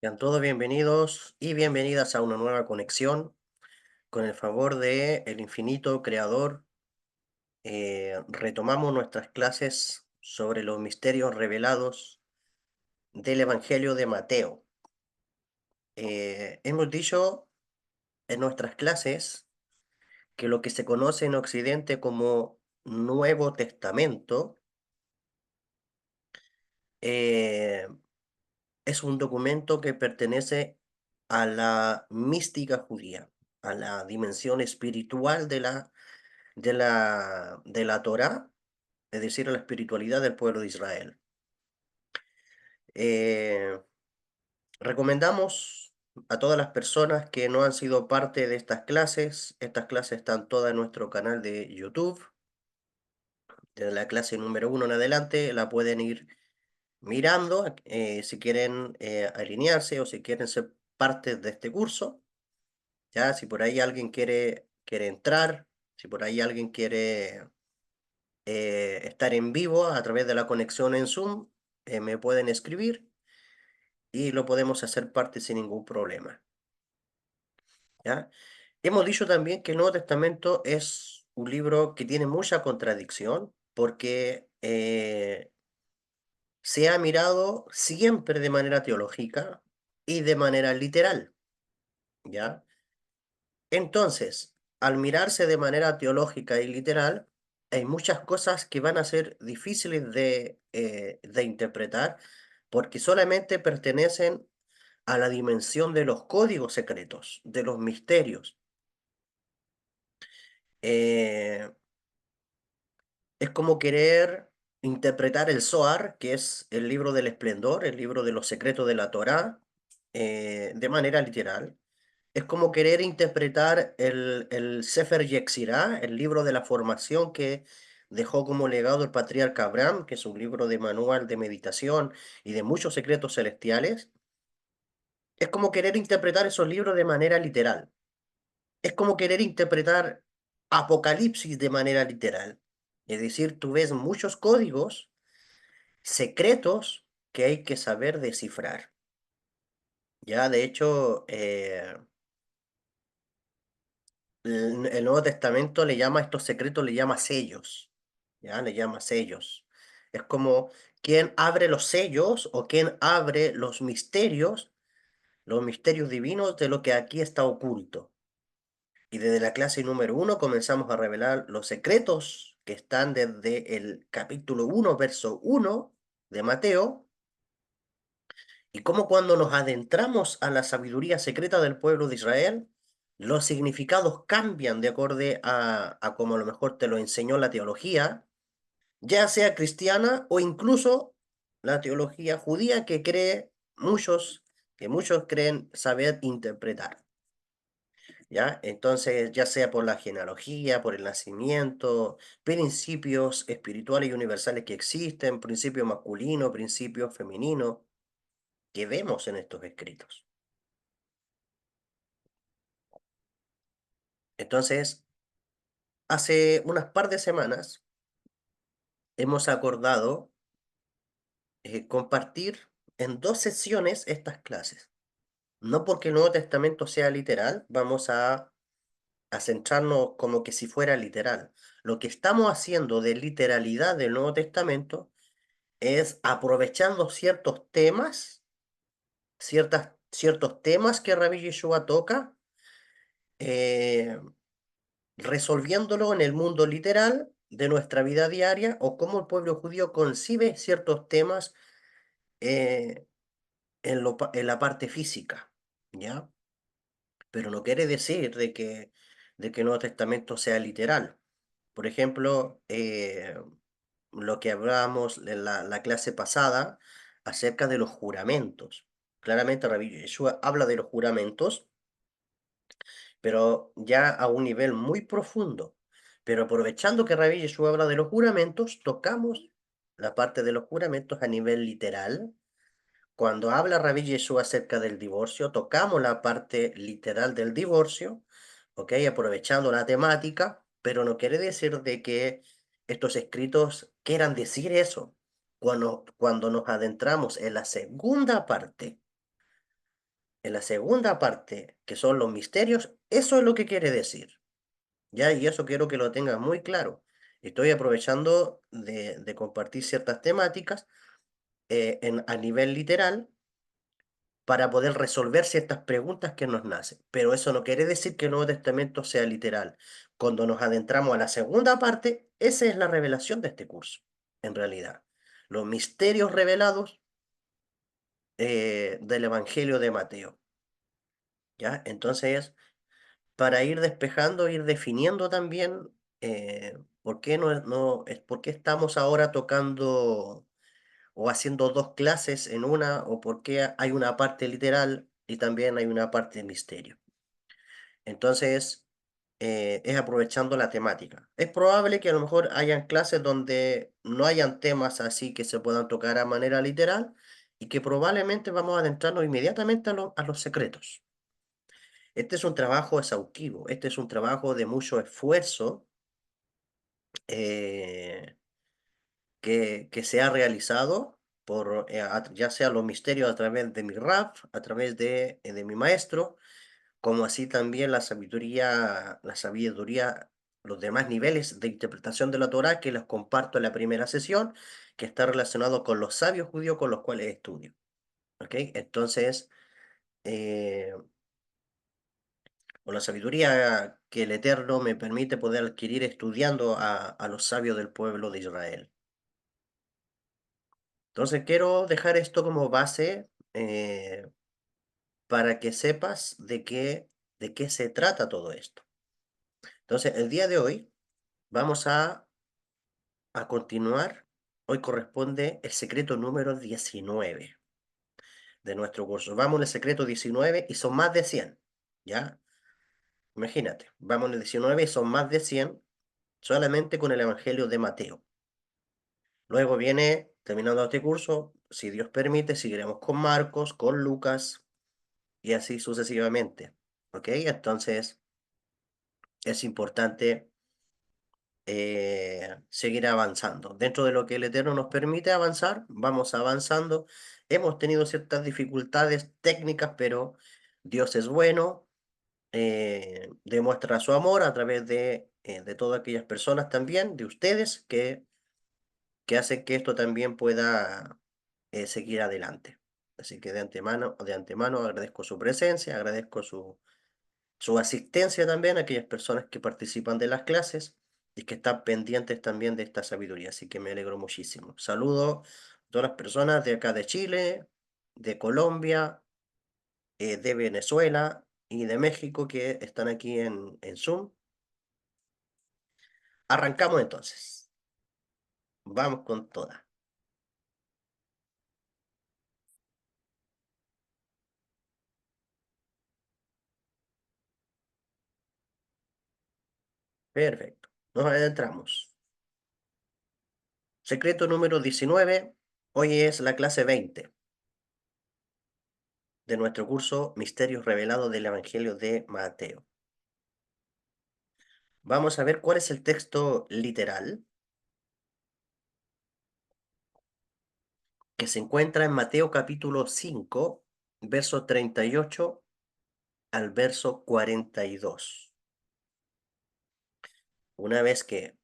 Sean todos bienvenidos y bienvenidas a una nueva conexión. Con el favor de el infinito creador, retomamos nuestras clases sobre los misterios revelados del Evangelio de Mateo. Hemos dicho en nuestras clases que lo que se conoce en Occidente como Nuevo Testamento eh, es un documento que pertenece a la mística judía, a la dimensión espiritual de la Torá, es decir, a la espiritualidad del pueblo de Israel. Eh, Recomendamos a todas las personas que no han sido parte de estas clases están todas en nuestro canal de YouTube, desde la clase número 1 en adelante, la pueden ir mirando si quieren alinearse o si quieren ser parte de este curso, ya, si por ahí alguien quiere entrar, si por ahí alguien quiere estar en vivo a través de la conexión en Zoom, me pueden escribir y lo podemos hacer parte sin ningún problema, ¿ya? Hemos dicho también que el Nuevo Testamento es un libro que tiene mucha contradicción porque se ha mirado siempre de manera teológica y de manera literal, ¿ya? Entonces, al mirarse de manera teológica y literal, hay muchas cosas que van a ser difíciles de interpretar porque solamente pertenecen a la dimensión de los códigos secretos, de los misterios. Eh, es como querer interpretar el Zohar, que es el libro del esplendor, el libro de los secretos de la Torá, de manera literal. Es como querer interpretar el Sefer Yetzirah, el libro de la formación que dejó como legado el patriarca Abraham, que es un libro de manual de meditación y de muchos secretos celestiales. Es como querer interpretar esos libros de manera literal. Es como querer interpretar Apocalipsis de manera literal. Es decir, tú ves muchos códigos secretos que hay que saber descifrar. Ya, de hecho, el Nuevo Testamento le llama a estos secretos, le llama sellos, ¿ya? Le llama sellos. Es como quien abre los sellos o quien abre los misterios divinos de lo que aquí está oculto. Y desde la clase número 1 comenzamos a revelar los secretos que están desde el capítulo 1, verso 1 de Mateo, y cómo cuando nos adentramos a la sabiduría secreta del pueblo de Israel, los significados cambian de acorde a como a lo mejor te lo enseñó la teología, ya sea cristiana o incluso la teología judía que muchos creen saber interpretar. ¿Ya? Entonces, ya sea por la genealogía, por el nacimiento, principios espirituales y universales que existen, principios masculinos, principios femeninos, que vemos en estos escritos. Entonces, hace unas par de semanas hemos acordado compartir en dos sesiones estas clases. No porque el Nuevo Testamento sea literal, vamos a centrarnos como que si fuera literal. Lo que estamos haciendo de literalidad del Nuevo Testamento es aprovechando ciertos temas que Rabbi Yeshua toca, eh, resolviéndolo en el mundo literal de nuestra vida diaria o cómo el pueblo judío concibe ciertos temas eh, en la parte física, ¿ya? Pero no quiere decir de que el Nuevo Testamento sea literal. Por ejemplo, lo que hablábamos en la clase pasada acerca de los juramentos. Claramente Rabbi Yeshua habla de los juramentos, pero ya a un nivel muy profundo. Pero aprovechando que Rabbi Yeshua habla de los juramentos, tocamos la parte de los juramentos a nivel literal. Cuando habla Rabbi Yeshua acerca del divorcio, tocamos la parte literal del divorcio, ¿ok? Aprovechando la temática, pero no quiere decir de que estos escritos quieran decir eso. Cuando nos adentramos en la segunda parte En la segunda parte, que son los misterios, eso es lo que quiere decir, ¿ya? Y eso quiero que lo tengas muy claro. Estoy aprovechando de compartir ciertas temáticas a nivel literal para poder resolver ciertas preguntas que nos nacen. Pero eso no quiere decir que el Nuevo Testamento sea literal. Cuando nos adentramos a la segunda parte, esa es la revelación de este curso, en realidad. Los misterios revelados del Evangelio de Mateo, ¿ya? Entonces, para ir despejando, ir definiendo también por qué por qué estamos ahora tocando o haciendo dos clases en una, o por qué hay una parte literal y también hay una parte de misterio. Entonces, es aprovechando la temática. Es probable que a lo mejor hayan clases donde no hayan temas así que se puedan tocar a manera literal y que probablemente vamos a adentrarnos inmediatamente a los secretos. Este es un trabajo exhaustivo, este es un trabajo de mucho esfuerzo eh, que se ha realizado por ya sea los misterios a través de mi RAF, a través de mi maestro, como así también la sabiduría, los demás niveles de interpretación de la Torá que los comparto en la primera sesión, que está relacionado con los sabios judíos con los cuales estudio. ¿Ok? Entonces, eh, con la sabiduría que el Eterno me permite poder adquirir estudiando a los sabios del pueblo de Israel. Entonces, quiero dejar esto como base para que sepas de qué se trata todo esto. Entonces, el día de hoy vamos a continuar. Hoy corresponde el secreto número 19 de nuestro curso. Vamos en el secreto 19 y son más de 100, ¿ya? Imagínate, vamos en el 19 y son más de 100 solamente con el Evangelio de Mateo. Luego viene, terminando este curso, si Dios permite, seguiremos con Marcos, con Lucas y así sucesivamente. ¿Ok? Entonces es importante seguir avanzando. Dentro de lo que el Eterno nos permite avanzar, vamos avanzando. Hemos tenido ciertas dificultades técnicas, pero Dios es bueno, demuestra su amor a través de todas aquellas personas también, de ustedes, que hacen que esto también pueda seguir adelante. Así que de antemano agradezco su presencia, agradezco su asistencia también a aquellas personas que participan de las clases y que están pendientes también de esta sabiduría. Así que me alegro muchísimo. Saludo a todas las personas de acá de Chile, de Colombia, de Venezuela y de México que están aquí en Zoom. Arrancamos entonces. Vamos con toda. Perfecto. Nos adentramos. Secreto número 19. Hoy es la clase 20 de nuestro curso Misterios Revelados del Evangelio de Mateo. Vamos a ver cuál es el texto literal que se encuentra en Mateo capítulo 5, verso 38 al verso 42. Una vez que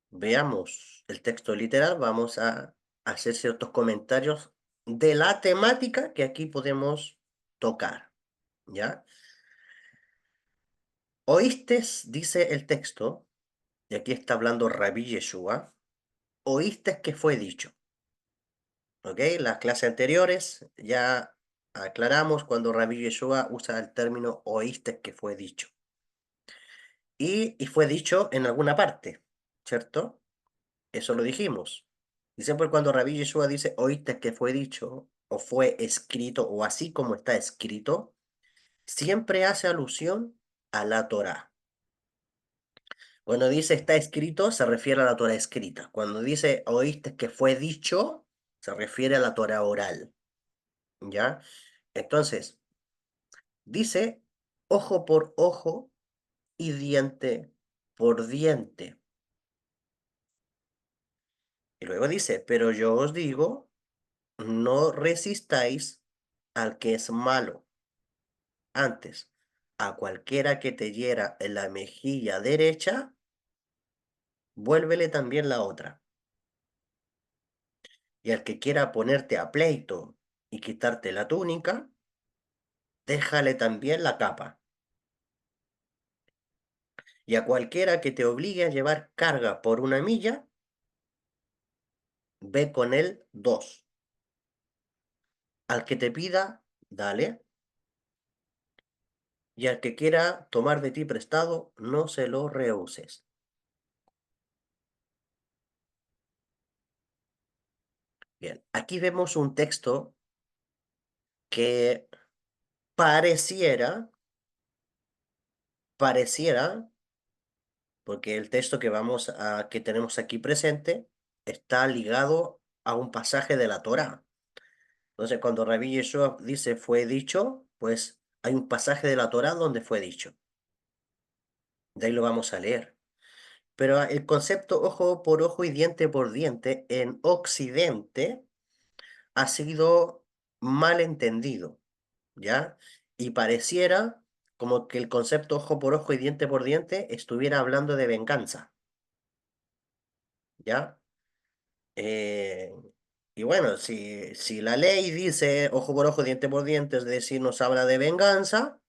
veamos el texto literal, vamos a hacer ciertos comentarios de la temática que aquí podemos tocar, ¿ya? Oístes, dice el texto, y aquí está hablando Rabí Yeshua, oístes que fue dicho. ¿Ok? Las clases anteriores ya aclaramos cuando Rabbi Yeshua usa el término oíste que fue dicho. Y fue dicho en alguna parte, ¿cierto? Eso lo dijimos. Y siempre cuando Rabbi Yeshua dice oíste que fue dicho, o fue escrito, o así como está escrito, siempre hace alusión a la Torá. Cuando dice está escrito, se refiere a la Torá escrita. Cuando dice oíste que fue dicho, se refiere a la Torá oral. ¿Ya? Entonces, dice ojo por ojo y diente por diente. Y luego dice, pero yo os digo, no resistáis al que es malo. antes, a cualquiera que te hiera en la mejilla derecha, vuélvele también la otra. Y al que quiera ponerte a pleito y quitarte la túnica, déjale también la capa. Y a cualquiera que te obligue a llevar carga por 1 milla, ve con él 2. Al que te pida, dale. Y al que quiera tomar de ti prestado, no se lo rehuses. Bien, aquí vemos un texto que pareciera, porque el texto que tenemos aquí presente está ligado a un pasaje de la Torá. Entonces, cuando Rabí Yeshua dice fue dicho, pues hay un pasaje de la Torá donde fue dicho. De ahí lo vamos a leer. Pero el concepto ojo por ojo y diente por diente en Occidente ha sido mal entendido, ¿ya? Y pareciera como que el concepto ojo por ojo y diente por diente estuviera hablando de venganza, ¿ya? Eh, y bueno, si la ley dice ojo por ojo, diente por diente, es decir, nos habla de venganza,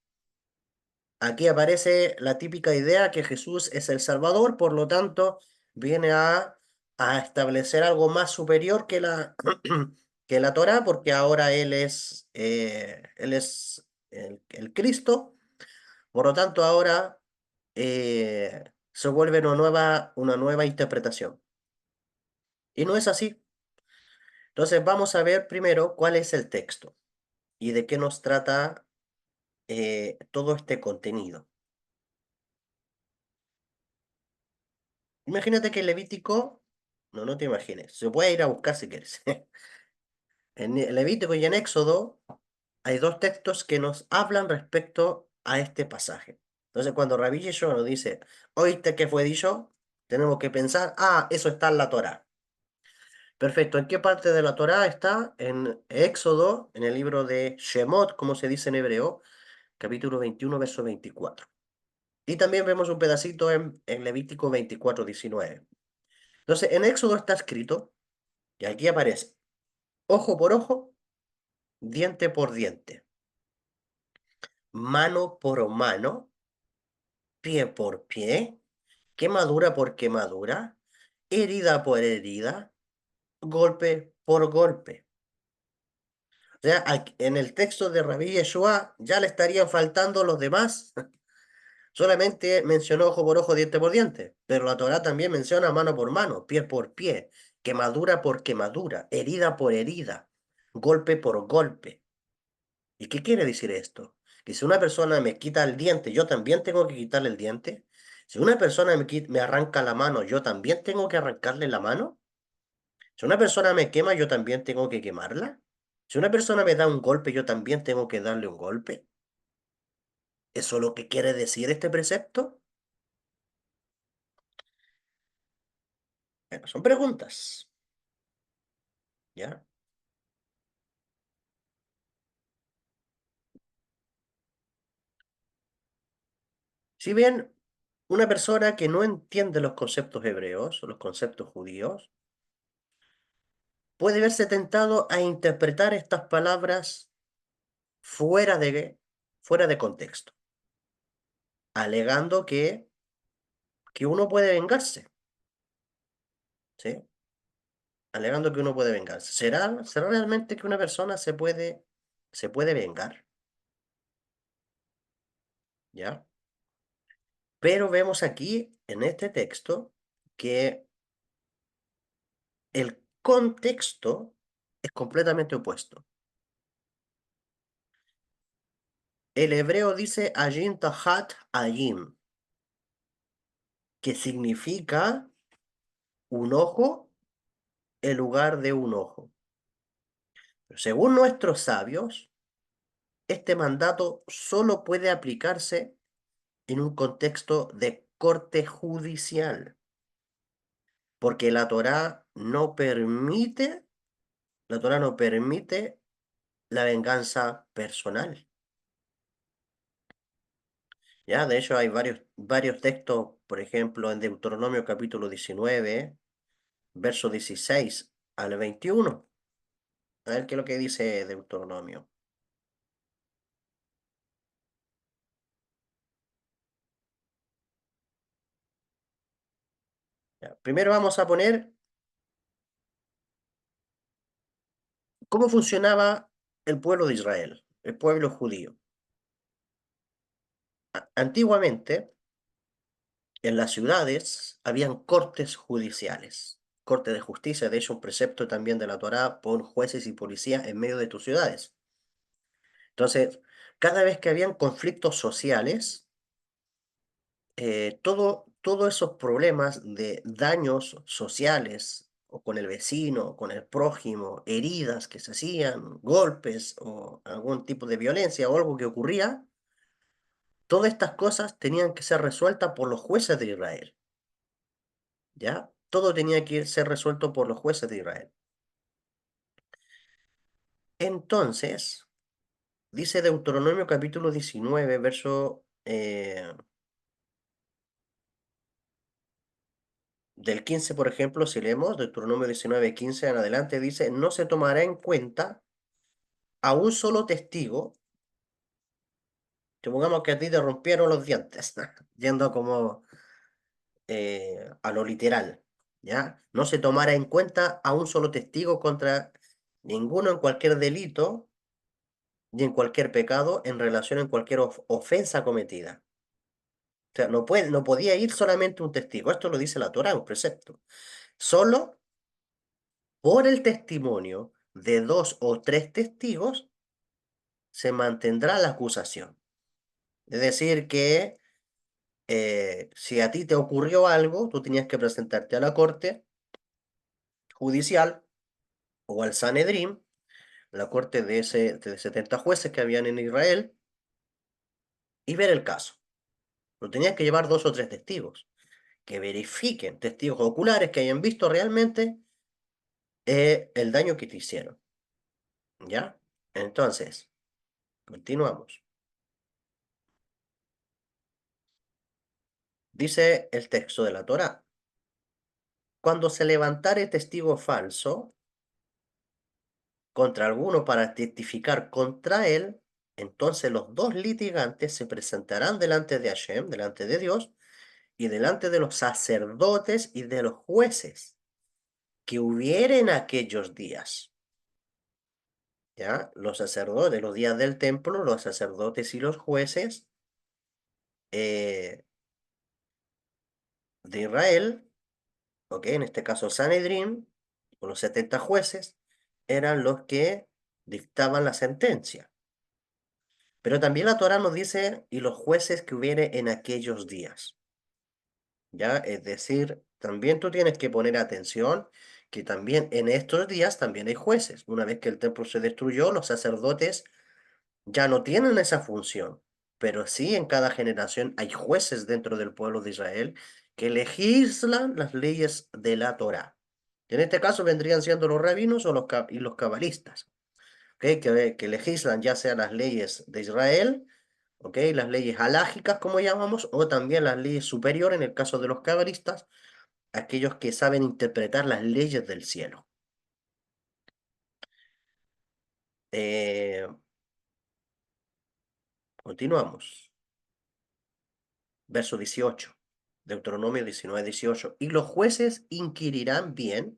aquí aparece la típica idea que Jesús es el Salvador, por lo tanto, viene a establecer algo más superior que que la Torá, porque ahora Él es el Cristo, por lo tanto, ahora se vuelve una nueva interpretación. Y no es así. Entonces, vamos a ver primero cuál es el texto y de qué nos trata todo este contenido. Imagínate que en Levítico, no te imagines, se puede ir a buscar si quieres. En Levítico y en Éxodo hay dos textos que nos hablan respecto a este pasaje. Entonces, cuando Rabí Yeshua nos dice, ¿oíste que fue dicho? Tenemos que pensar, eso está en la Torá. Perfecto, ¿en qué parte de la Torá está? En Éxodo, en el libro de Shemot, como se dice en hebreo, capítulo 21, verso 24. Y también vemos un pedacito en Levítico 24:19. Entonces, en Éxodo está escrito, y aquí aparece, ojo por ojo, diente por diente, mano por mano, pie por pie, quemadura por quemadura, herida por herida, golpe por golpe. O sea, en el texto de Rabí Yeshua ya le estarían faltando los demás. Solamente mencionó ojo por ojo, diente por diente, pero la Torá también menciona mano por mano, pie por pie, quemadura por quemadura, herida por herida, golpe por golpe. ¿Y qué quiere decir esto? Que si una persona me quita el diente, yo también tengo que quitarle el diente. Si una persona me arranca la mano, yo también tengo que arrancarle la mano. Si una persona me quema, yo también tengo que quemarla. Si una persona me da un golpe, yo también tengo que darle un golpe. ¿Eso es lo que quiere decir este precepto? Bueno, son preguntas, ¿ya? Si bien una persona que no entiende los conceptos hebreos o los conceptos judíos, puede verse tentado a interpretar estas palabras fuera fuera de contexto, alegando que uno puede vengarse, ¿sí? Alegando que uno puede vengarse. ¿Será realmente que una persona se puede vengar? ¿Ya? Pero vemos aquí, en este texto, que el contexto es completamente opuesto. El hebreo dice Ajin Tahat Ayim, que significa un ojo en lugar de un ojo. Pero según nuestros sabios, este mandato solo puede aplicarse en un contexto de corte judicial, porque la Torá no permite la venganza personal. Ya, de hecho hay varios textos, por ejemplo, en Deuteronomio capítulo 19, verso 16 al 21. A ver qué es lo que dice Deuteronomio. Ya, primero vamos a poner cómo funcionaba el pueblo de Israel, el pueblo judío. Antiguamente, en las ciudades habían cortes judiciales, corte de justicia, de hecho un precepto también de la Torá: pon jueces y policías en medio de tus ciudades. Entonces, cada vez que habían conflictos sociales, todos esos problemas de daños sociales, o con el vecino, o con el prójimo, heridas que se hacían, golpes o algún tipo de violencia o algo que ocurría, todas estas cosas tenían que ser resueltas por los jueces de Israel, ¿ya? Todo tenía que ser resuelto por los jueces de Israel. Entonces, dice Deuteronomio capítulo 19, verso del 15, por ejemplo, si leemos Deuteronomio 19, 15 en adelante, dice: no se tomará en cuenta a un solo testigo, supongamos que a ti te rompieron los dientes, yendo como a lo literal, ¿ya? No se tomará en cuenta a un solo testigo contra ninguno en cualquier delito ni en cualquier pecado en relación en cualquier ofensa cometida. O sea, no podía ir solamente un testigo. Esto lo dice la Torá, un precepto. Solo por el testimonio de dos o tres testigos se mantendrá la acusación. Es decir, que si a ti te ocurrió algo, tú tenías que presentarte a la corte judicial o al Sanedrín, la corte de 70 jueces que habían en Israel, y ver el caso. Tú tenías que llevar dos o tres testigos que verifiquen, testigos oculares que hayan visto realmente el daño que te hicieron. ¿Ya? Entonces, continuamos. Dice el texto de la Torá: cuando se levantare testigo falso contra alguno para testificar contra él, entonces los dos litigantes se presentarán delante de Hashem, delante de Dios, y delante de los sacerdotes y de los jueces que hubieren aquellos días. ¿Ya? Los sacerdotes, los días del templo, los sacerdotes y los jueces eh, de Israel, ¿ok? En este caso Sanedrín, con los 70 jueces, eran los que dictaban la sentencia. Pero también la Torá nos dice: y los jueces que hubiere en aquellos días. ¿Ya? Es decir, también tú tienes que poner atención que también en estos días también hay jueces. Una vez que el templo se destruyó, los sacerdotes ya no tienen esa función, pero sí en cada generación hay jueces dentro del pueblo de Israel que legislan las leyes de la Torá. En este caso vendrían siendo los rabinos o y los cabalistas, ¿ok? Que legislan ya sea las leyes de Israel, ¿ok? Las leyes halágicas, como llamamos, o también las leyes superiores en el caso de los cabalistas, aquellos que saben interpretar las leyes del cielo. Eh, continuamos. Verso 18. Deuteronomio 19, 18. Y los jueces inquirirán bien,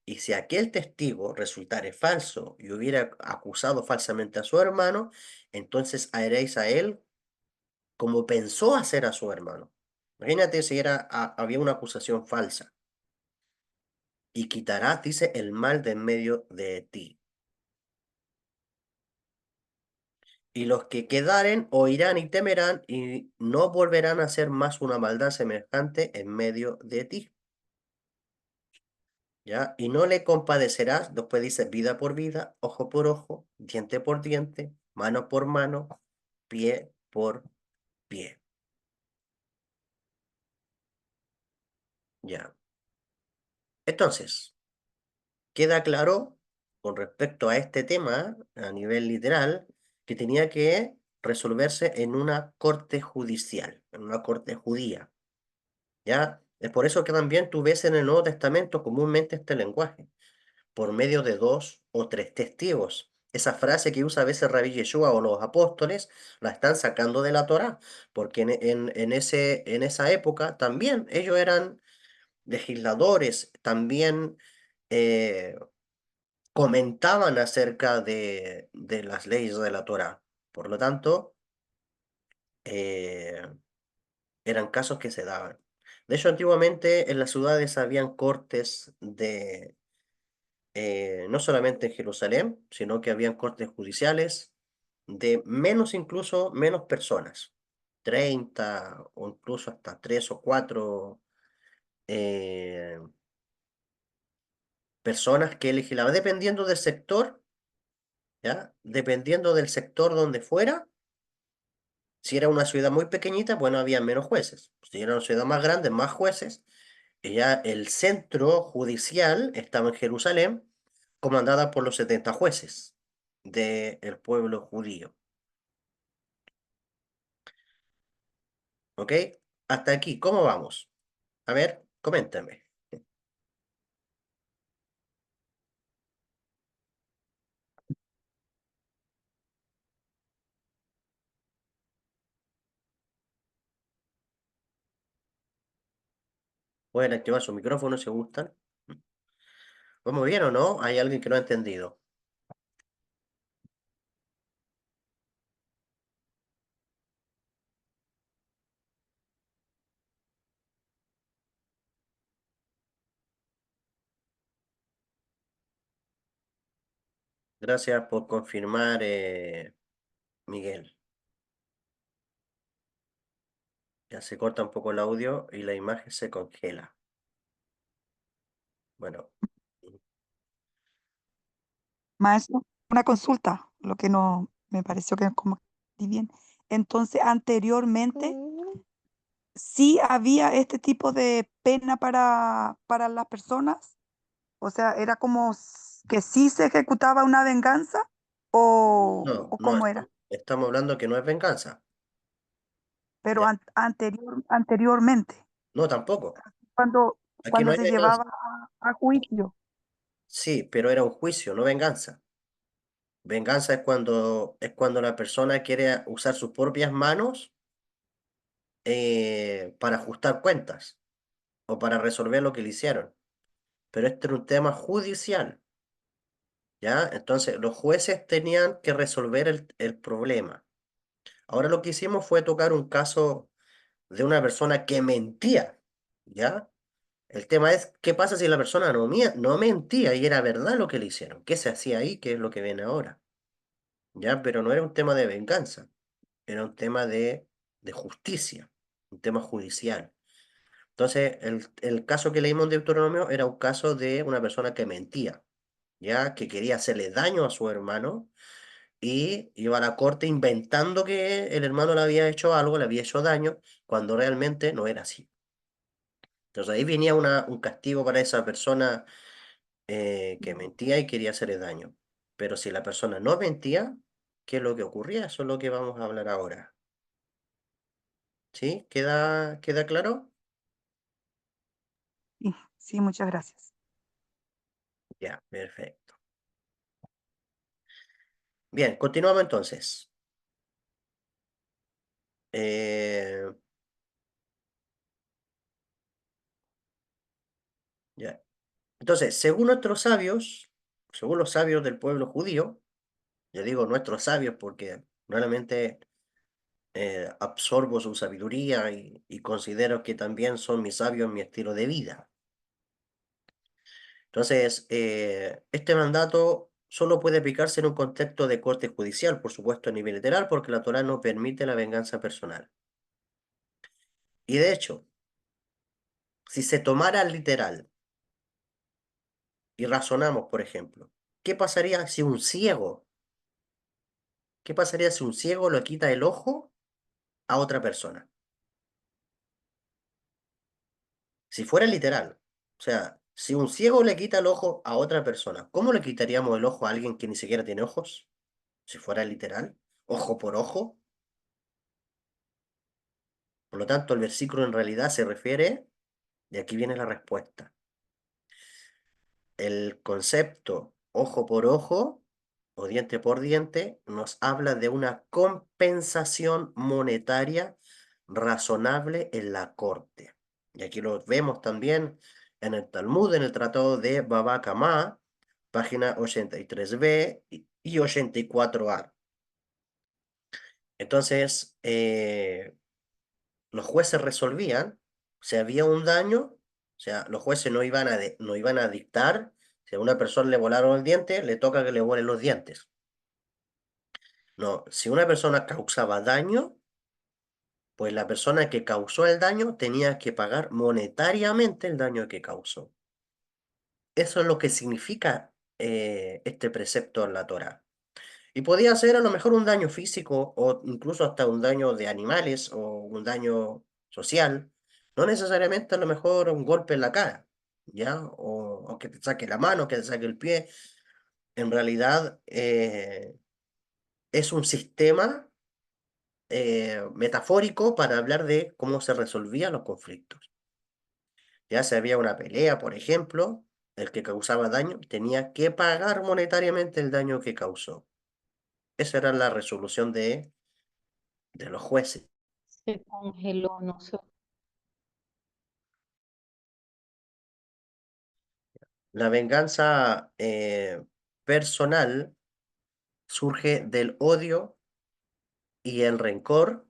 y si aquel testigo resultare falso y hubiera acusado falsamente a su hermano, entonces haréis a él como pensó hacer a su hermano. Imagínate si había una acusación falsa. Y quitarás, dice, el mal de en medio de ti. Y los que quedaren oirán y temerán, y no volverán a hacer más una maldad semejante en medio de ti. ¿Ya? Y no le compadecerás, después dice: vida por vida, ojo por ojo, diente por diente, mano por mano, pie por pie. ¿Ya? Entonces, queda claro con respecto a este tema, a nivel literal, que tenía que resolverse en una corte judicial, en una corte judía, ¿ya? Es por eso que también tú ves en el Nuevo Testamento comúnmente este lenguaje, por medio de dos o tres testigos. Esa frase que usa a veces Rabí Yeshua o los apóstoles la están sacando de la Torá, porque en esa época también ellos eran legisladores, también eh, comentaban acerca de las leyes de la Torá. Por lo tanto, eh, eran casos que se daban. De hecho, antiguamente en las ciudades habían cortes no solamente en Jerusalén, sino que habían cortes judiciales de menos, incluso menos personas, 30 o incluso hasta 3 o 4 eh, personas que legislaban, dependiendo del sector, ¿ya? Dependiendo del sector donde fuera. Si era una ciudad muy pequeñita, bueno, había menos jueces. Si era una ciudad más grande, más jueces. Y ya el centro judicial estaba en Jerusalén, comandada por los 70 jueces del pueblo judío. ¿Ok? Hasta aquí, ¿cómo vamos? A ver, coméntame. ¿Pueden activar su micrófono si gustan? ¿Vamos bien o no? ¿Hay alguien que no ha entendido? Gracias por confirmar, Miguel. Ya se corta un poco el audio y la imagen se congela. Bueno, Maestro, una consulta, lo que no me pareció que como di bien. Entonces, anteriormente sí había este tipo de pena para las personas, o sea, era como que sí se ejecutaba una venganza no, o no, cómo era, estamos hablando que no es venganza. pero Ya, anteriormente, no, tampoco. cuando, Aquí no cuando hay se venganza. llevaba a juicio, Sí, pero era un juicio, no venganza. Venganza es cuando la persona quiere usar sus propias manos para ajustar cuentas o para resolver lo que le hicieron. Pero este era un tema judicial, ¿ya? Entonces los jueces tenían que resolver el problema. Ahora lo que hicimos fue tocar un caso de una persona que mentía, ¿ya? El tema es, ¿qué pasa si la persona no mentía y era verdad lo que le hicieron? ¿Qué se hacía ahí? ¿Qué es lo que viene ahora? ¿Ya? Pero no era un tema de venganza, era un tema de justicia, un tema judicial. Entonces, el caso que leímos en Deuteronomio era un caso de una persona que mentía, ¿ya? Que quería hacerle daño a su hermano y iba a la corte inventando que el hermano le había hecho algo, le había hecho daño, cuando realmente no era así. Entonces ahí venía un castigo para esa persona que mentía y quería hacerle daño. Pero si la persona no mentía, ¿qué es lo que ocurría? Eso es lo que vamos a hablar ahora. ¿Sí? ¿Queda claro? sí, sí, muchas gracias. Ya, perfecto. Bien, continuamos entonces. Eh, ya. Entonces, según los sabios del pueblo judío, yo digo nuestros sabios porque realmente absorbo su sabiduría y considero que también son mis sabios en mi estilo de vida. Entonces, este mandato solo puede aplicarse en un contexto de corte judicial, por supuesto a nivel literal, porque la Torá no permite la venganza personal. Y de hecho, si se tomara literal y razonamos, por ejemplo, ¿qué pasaría si un ciego, qué pasaría si un ciego le quita el ojo a otra persona? Si fuera literal, o sea, si un ciego le quita el ojo a otra persona, ¿cómo le quitaríamos el ojo a alguien que ni siquiera tiene ojos? Si fuera literal, ojo por ojo. Por lo tanto, el versículo en realidad se refiere, y aquí viene la respuesta. El concepto ojo por ojo o diente por diente nos habla de una compensación monetaria razonable en la corte. Y aquí lo vemos también en el Talmud, en el Tratado de Baba Kama, página 83b y 84a. Entonces, los jueces resolvían si había un daño, o sea, los jueces no iban a dictar, si a una persona le volaron el diente, le toca que le vuelen los dientes. No, si una persona causaba daño, pues la persona que causó el daño tenía que pagar monetariamente el daño que causó. Eso es lo que significa este precepto en la Torá. Y podía ser a lo mejor un daño físico o incluso hasta un daño de animales o un daño social. No necesariamente a lo mejor un golpe en la cara, ¿ya? O que te saque la mano, que te saque el pie. En realidad es un sistema metafórico para hablar de cómo se resolvían los conflictos. Ya si había una pelea, por ejemplo, el que causaba daño tenía que pagar monetariamente el daño que causó. Esa era la resolución de los jueces. Se congeló, no sé. La venganza personal surge del odio y el rencor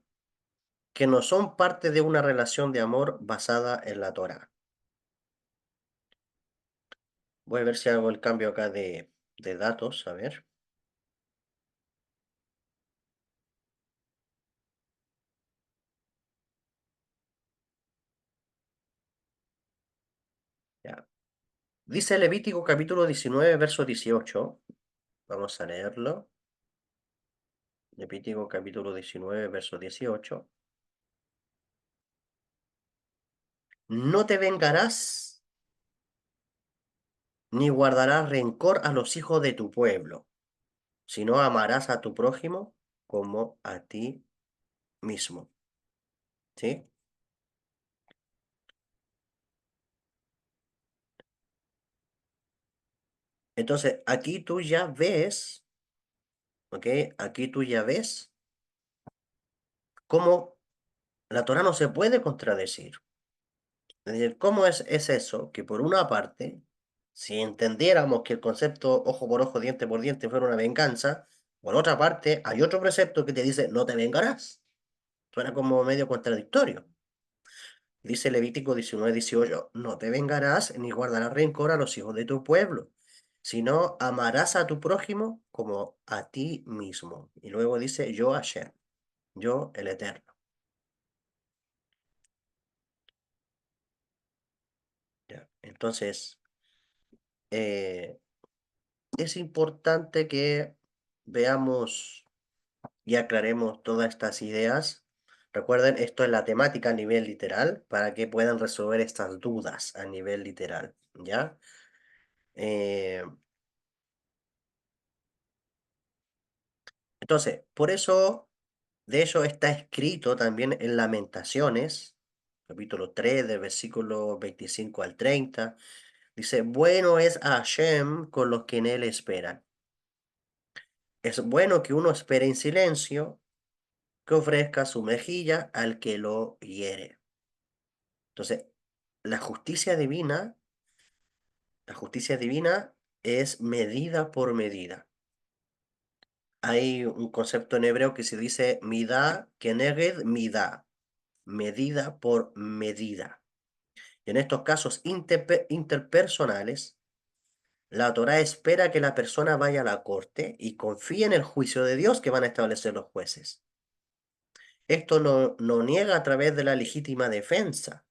que no son parte de una relación de amor basada en la Torá. Voy a ver si hago el cambio acá de datos, a ver. Ya. Dice Levítico capítulo 19, verso 18. Vamos a leerlo. Levítico capítulo 19, verso 18. No te vengarás ni guardarás rencor a los hijos de tu pueblo, sino amarás a tu prójimo como a ti mismo. ¿Sí? Entonces, aquí tú ya ves, ¿ok? Aquí tú ya ves cómo la Torah no se puede contradecir. Es decir, ¿cómo es eso? Que por una parte, si entendiéramos que el concepto ojo por ojo, diente por diente fuera una venganza, por otra parte, hay otro precepto que te dice, no te vengarás. Suena como medio contradictorio. Dice Levítico 19:18, no te vengarás ni guardarás rencor a los hijos de tu pueblo, sino amarás a tu prójimo como a ti mismo. Y luego dice, yo Hashem, yo el Eterno. ¿Ya? Entonces, eh, es importante que veamos y aclaremos todas estas ideas. Recuerden, esto es la temática a nivel literal para que puedan resolver estas dudas a nivel literal, ¿ya? Eh, entonces, por eso, de hecho, está escrito también en Lamentaciones, capítulo 3, del versículo 25 al 30. Dice, bueno es a Hashem con los que en él esperan. Es bueno que uno espere en silencio, que ofrezca su mejilla al que lo hiere. Entonces, la justicia divina, la justicia divina es medida por medida. Hay un concepto en hebreo que se dice midá keneged midá, medida por medida. Y en estos casos interpersonales, la Torá espera que la persona vaya a la corte y confíe en el juicio de Dios que van a establecer los jueces. Esto no niega a través de la legítima defensa,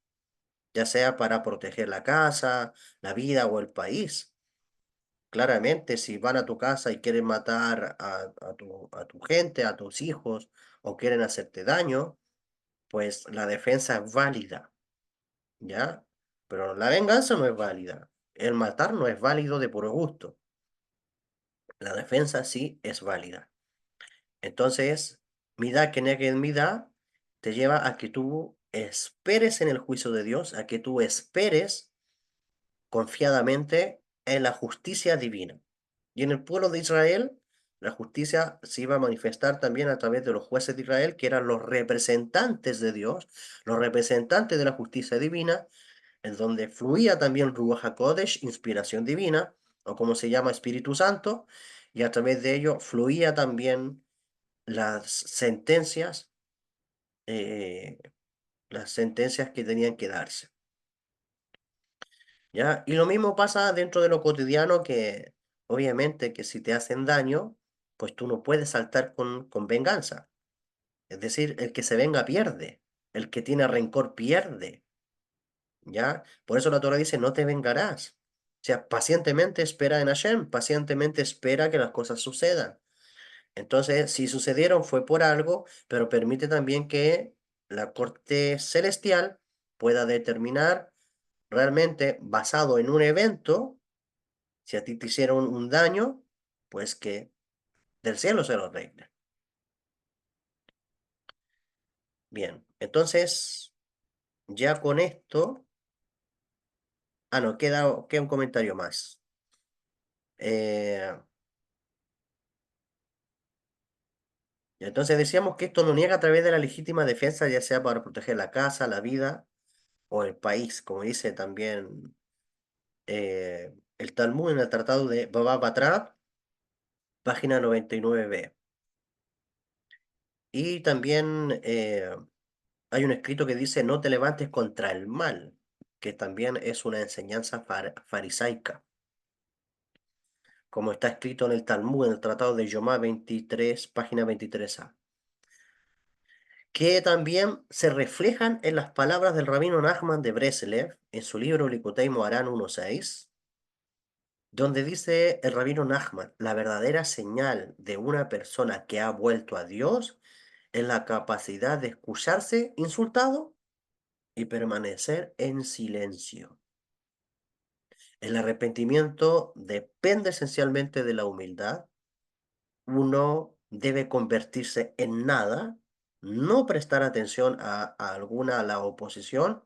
ya sea para proteger la casa, la vida o el país. Claramente, si van a tu casa y quieren matar a tu gente, a tus hijos, o quieren hacerte daño, pues la defensa es válida, ¿ya? Pero la venganza no es válida. El matar no es válido de puro gusto. La defensa sí es válida. Entonces, mida que neguen mida te lleva a que tú esperes en el juicio de Dios, a que tú esperes confiadamente en la justicia divina. Y en el pueblo de Israel, la justicia se iba a manifestar también a través de los jueces de Israel, que eran los representantes de Dios, los representantes de la justicia divina, en donde fluía también Ruach HaKodesh, inspiración divina, o como se llama Espíritu Santo, y a través de ello fluía también las sentencias, eh, las sentencias que tenían que darse. ¿Ya? Y lo mismo pasa dentro de lo cotidiano, que obviamente que si te hacen daño, pues tú no puedes saltar con venganza. Es decir, el que se venga pierde, el que tiene rencor pierde, ¿ya? Por eso la Torah dice, no te vengarás. O sea, pacientemente espera en Hashem, pacientemente espera que las cosas sucedan. Entonces, si sucedieron fue por algo, pero permite también que la corte celestial pueda determinar realmente, basado en un evento, si a ti te hicieron un daño, pues que del cielo se lo reine. Bien, entonces, ya con esto, no, queda un comentario más. Eh, entonces decíamos que esto no niega a través de la legítima defensa, ya sea para proteger la casa, la vida o el país, como dice también el Talmud en el Tratado de Baba Batra, página 99b. Y también hay un escrito que dice, no te levantes contra el mal, que también es una enseñanza farisaica, como está escrito en el Talmud, en el Tratado de Yomá 23, página 23a, que también se reflejan en las palabras del rabino Nachman de Breslev, en su libro Likutei Moharan 1.6, donde dice el rabino Nachman, la verdadera señal de una persona que ha vuelto a Dios es la capacidad de escucharse insultado y permanecer en silencio. El arrepentimiento depende esencialmente de la humildad. Uno debe convertirse en nada, no prestar atención a la oposición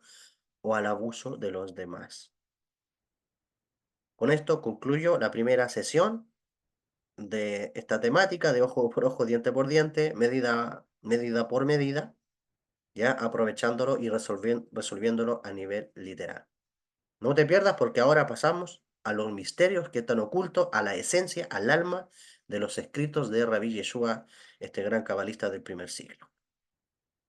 o al abuso de los demás. Con esto concluyo la primera sesión de esta temática de ojo por ojo, diente por diente, medida por medida, ya aprovechándolo y resolviéndolo a nivel literal. No te pierdas, porque ahora pasamos a los misterios que están ocultos, a la esencia, al alma de los escritos de Rabbi Yeshua, este gran cabalista del primer siglo.